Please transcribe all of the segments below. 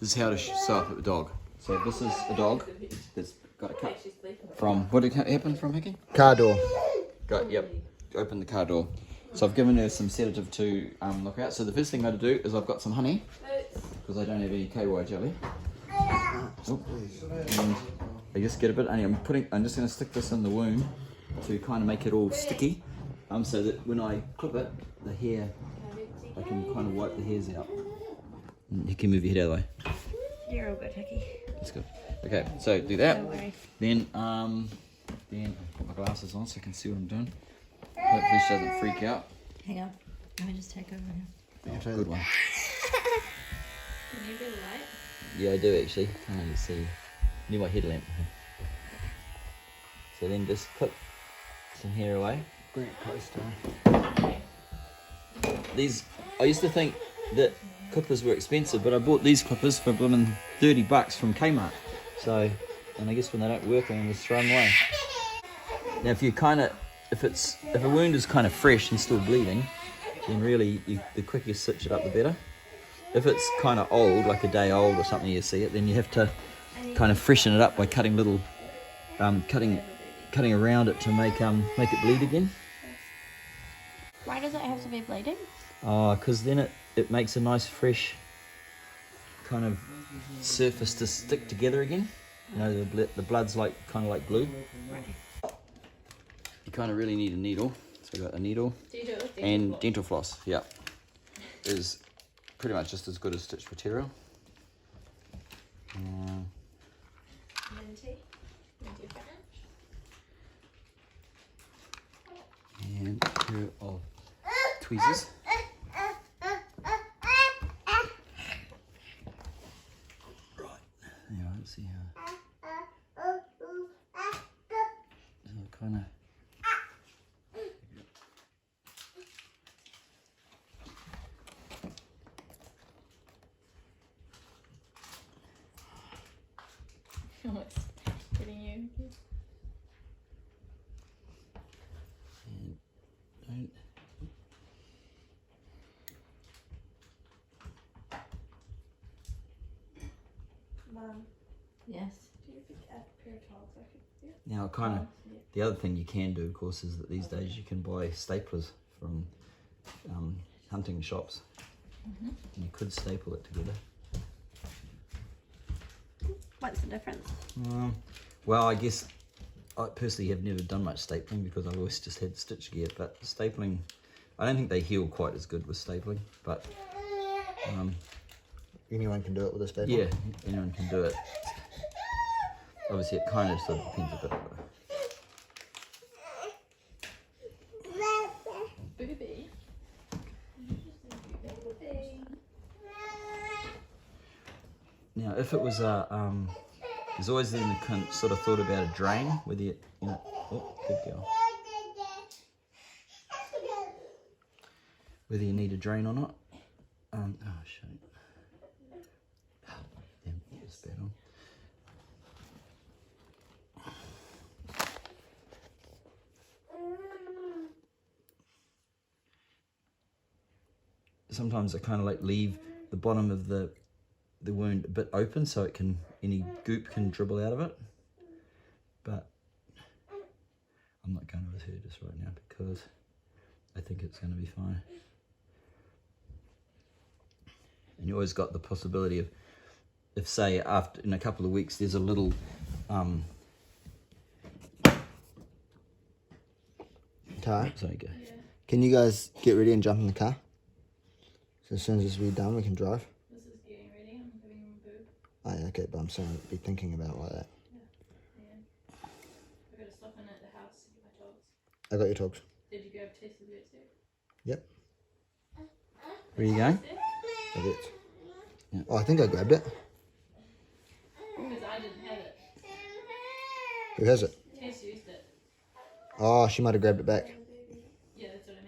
This is how to sew up a dog. So this is a dog that's got a cut from, what did happen from Hickey? Car door. Yep, open the car door. So I've given her some sedative to look out. So the first thing I got to do is I've got some honey, because I don't have any KY jelly. Oh, and I just get a bit, I'm just going to stick this in the wound to kind of make it all sticky, so that when I clip it, the hair, I can kind of wipe the hairs out. You can move your head out of the way. You're all good, Hickey. That's good. Okay, so do that. Don't worry. Then I'll put my glasses on so I can see what I'm doing. Hopefully she doesn't freak out. Hang on. Let me just take over here. Oh, good one. Can you do the light? Yeah, I do actually. Can't really see. Need my headlamp. So then just clip some hair away. Bring it closer. These, I used to think that clippers were expensive, but I bought these clippers for blooming $30 from Kmart. So, and I guess when they don't work, I can just throw them away. Now, if a wound is kind of fresh and still bleeding, then really the quicker you stitch it up, the better. If it's kind of old, like a day old or something, you see it, then you have to kind of freshen it up by cutting little, cutting around it to make it bleed again. Why does it have to be bleeding? Because then it makes a nice fresh kind of surface to stick together again. You know, the blood's kind of like glue. Right. You kind of really need a needle. So we got a needle and dental floss. Yeah, is pretty much just as good as stitch material. Minty And a pair of tweezers. Right. Yeah, let's see how. So kind of. What's getting you? And don't. Mum, Yes. do you think a pair of towels I could do? Now, the other thing you can do, of course, is that these days you can buy staplers from hunting shops. Mm-hmm. And you could staple it together. What's the difference? Well, I guess I personally have never done much stapling because I've always just had stitch gear, but stapling, I don't think they heal quite as good with stapling, but Anyone can do it with a staple. yeah, anyone can do it. Obviously it kind of sort of depends a bit. Booby. Now, if it was there's always then the sort of thought about a drain, whether you know, oh, good girl. Whether you need a drain or not. Oh shit. Damn, it's bad on. Sometimes I kind of like leave the bottom of the wound a bit open so it can, any goop can dribble out of it, but I'm not going with her just right now because I think it's going to be fine. And you always got the possibility of, if say after in a couple of weeks there's a little Car. sorry, go. Yeah. Can you guys get ready and jump in the car? So as soon as we're done, we can drive. This is getting ready. I'm having a boob. Oh, yeah, okay, but I'm saying be thinking about it like that. Yeah. I gotta stop in at the house to get my togs. I got your togs. Did you grab Tessa's wetsuit? Yep. Where are you going? I did. Yeah. Oh, I think I grabbed it. Because I didn't have it. Who has it? Tess used it. Oh, she might have grabbed it back. Yeah, that's what I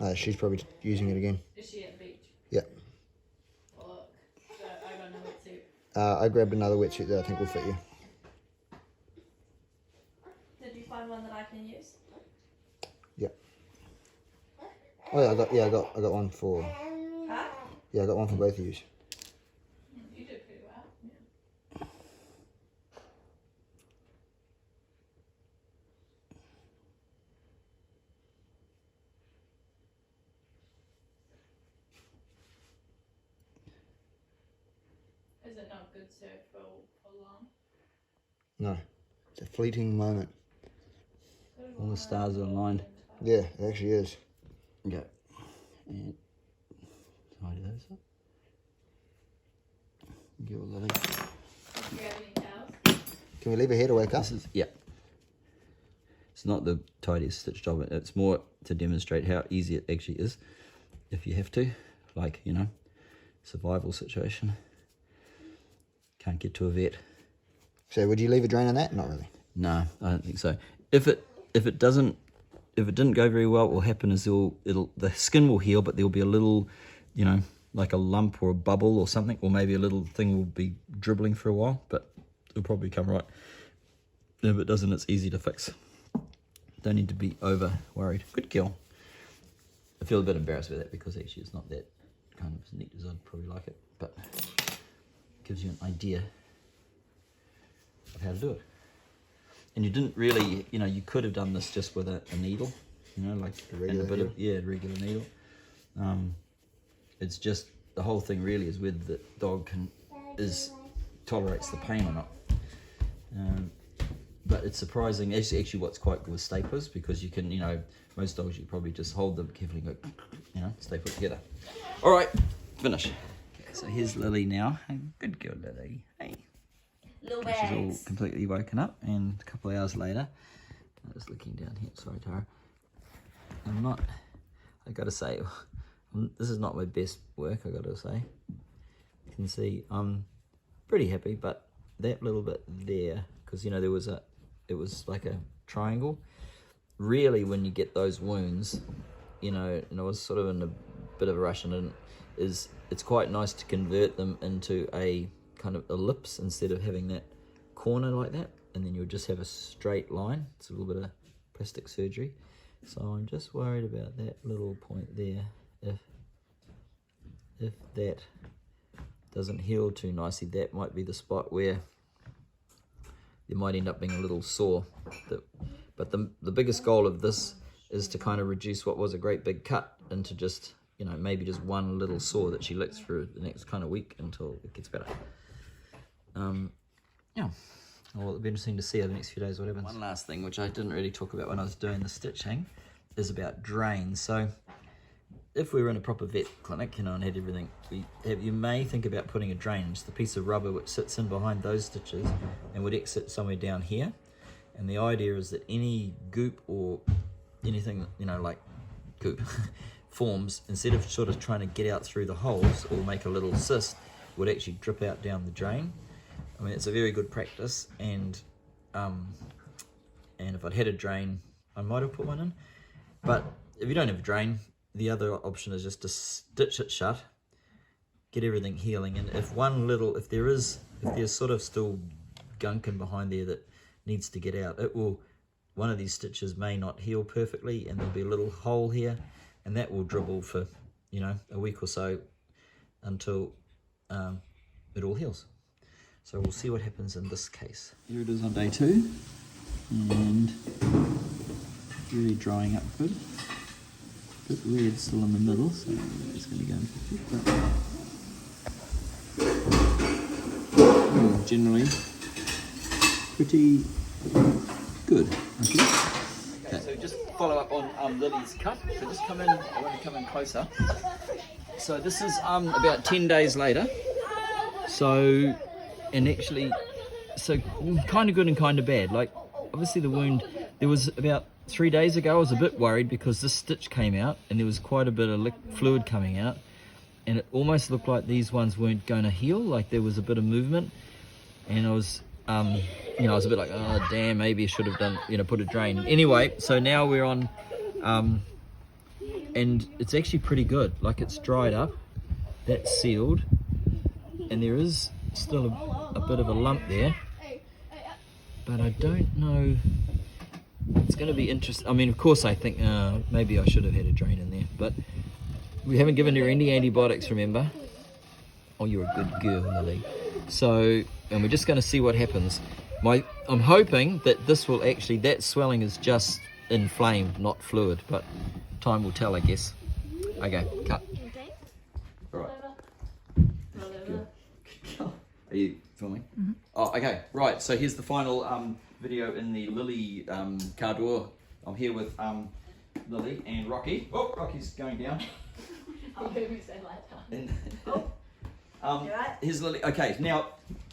mean. She's probably using it again. Is she at the beach? Yep. Look. So I got no wetsuit. I grabbed another wetsuit that I think will fit you. Did you find one that I can use? Yep. Oh yeah, I got one for. Huh? Yeah, I got one for both of you. You did pretty well. Is it not good, sir, for long? No, it's a fleeting moment. All the stars are aligned. Yeah, it actually is. Yeah. And tidy those up. Give a lily. Do you have any towels? Can we leave her here to wake up? This is, yeah. It's not the tidiest stitch job. It's more to demonstrate how easy it actually is if you have to. Like, you know, survival situation. Can't get to a vet. So would you leave a drain on that? Not really. No, I don't think so. If it didn't go very well, what will happen is the skin will heal, but there'll be a little, you know, like a lump or a bubble or something, or maybe a little thing will be dribbling for a while, but it'll probably come right. If it doesn't, it's easy to fix. Don't need to be over worried. Good girl. I feel a bit embarrassed with that because actually it's not that kind of as neat as I'd probably like it, but it gives you an idea of how to do it. And you didn't really, you know, you could have done this just with a needle, you know, like A regular and a bit needle? of, yeah, a regular needle. It's just, the whole thing really is whether the dog tolerates the pain or not. But it's surprising, actually what's quite good with staplers, because you can, you know, most dogs you probably just hold them carefully and go, you know, stay put together. All right, finish. Okay, so here's Lily now. Hey, good girl, Lily. Hey. Little She's all completely woken up, and a couple of hours later, I was looking down here, sorry Tara, I gotta say, this is not my best work, I gotta say. You can see I'm pretty happy, but that little bit there, because you know it was like a triangle. Really, when you get those wounds, you know, and I was sort of in a bit of a rush, and it's quite nice to convert them into a kind of ellipse instead of having that corner like that, and then you'll just have a straight line. It's a little bit of plastic surgery, so I'm just worried about that little point there. If that doesn't heal too nicely, that might be the spot where there might end up being a little sore. But the biggest goal of this is to kind of reduce what was a great big cut into just, you know, maybe just one little sore that she licks through the next kind of week until it gets better. Yeah, well, it'll be interesting to see over the next few days what happens. One last thing, which I didn't really talk about when I was doing the stitching, is about drains. So if we were in a proper vet clinic, you know, and had everything, you may think about putting a drain, just a piece of rubber which sits in behind those stitches and would exit somewhere down here. And the idea is that any goop or anything, you know, like goop forms, instead of sort of trying to get out through the holes or make a little cyst, would actually drip out down the drain. I mean, it's a very good practice, and if I'd had a drain, I might have put one in. But if you don't have a drain, the other option is just to stitch it shut, get everything healing, and if there's sort of still gunk in behind there that needs to get out, one of these stitches may not heal perfectly, and there'll be a little hole here, and that will dribble for, you know, a week or so until it all heals. So we'll see what happens in this case. Here it is on day 2, and really drying up good. A bit red still in the middle, so it's going to go in but generally pretty good. Okay, so just follow up on Lily's cut. So just come in, I want to come in closer. So this is about 10 days later. So, and actually, so kind of good and kind of bad. Like, obviously the wound, there was about 3 days ago, I was a bit worried because this stitch came out and there was quite a bit of fluid coming out, and it almost looked like these ones weren't going to heal, like there was a bit of movement, and I was, you know, I was a bit like, oh damn, maybe I should have done, you know, put a drain. Anyway, so now we're on, and it's actually pretty good. Like, it's dried up, that's sealed, and there is still a bit of a lump there, but I don't know. It's going to be interesting. I mean, of course, I think maybe I should have had a drain in there, but we haven't given her any antibiotics, remember? Oh, you're a good girl, Lily. So, and we're just going to see what happens. I'm hoping that this will actually, that swelling is just inflamed, not fluid, but time will tell, I guess. Okay, cut. Okay. All right. Whatever. Good you filming? Oh, okay. Right. So here's the final video in the Lily car door. I'm here with Lily and Rocky. Oh, Rocky's going down. I'll hear me say later. And, here's Lily. Okay, now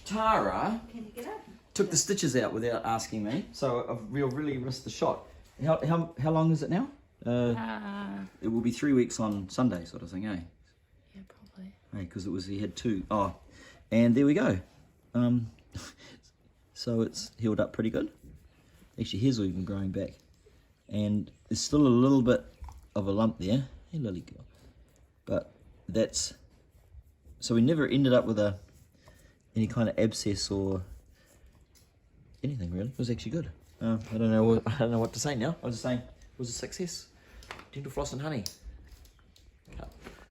Tara Can you get up? took the stitches out without asking me, so I've really missed the shot. How long is it now? It will be 3 weeks on Sunday, sort of thing, eh? Yeah, probably. Hey, because he had 2. Oh, and there we go. So it's healed up pretty good. Actually, hairs are even growing back, and there's still a little bit of a lump there. Hey, Lily girl. But that's so we never ended up with any kind of abscess or anything really. It was actually good. I don't know what to say now. I was just saying it was a success. Dental floss and honey. Cut.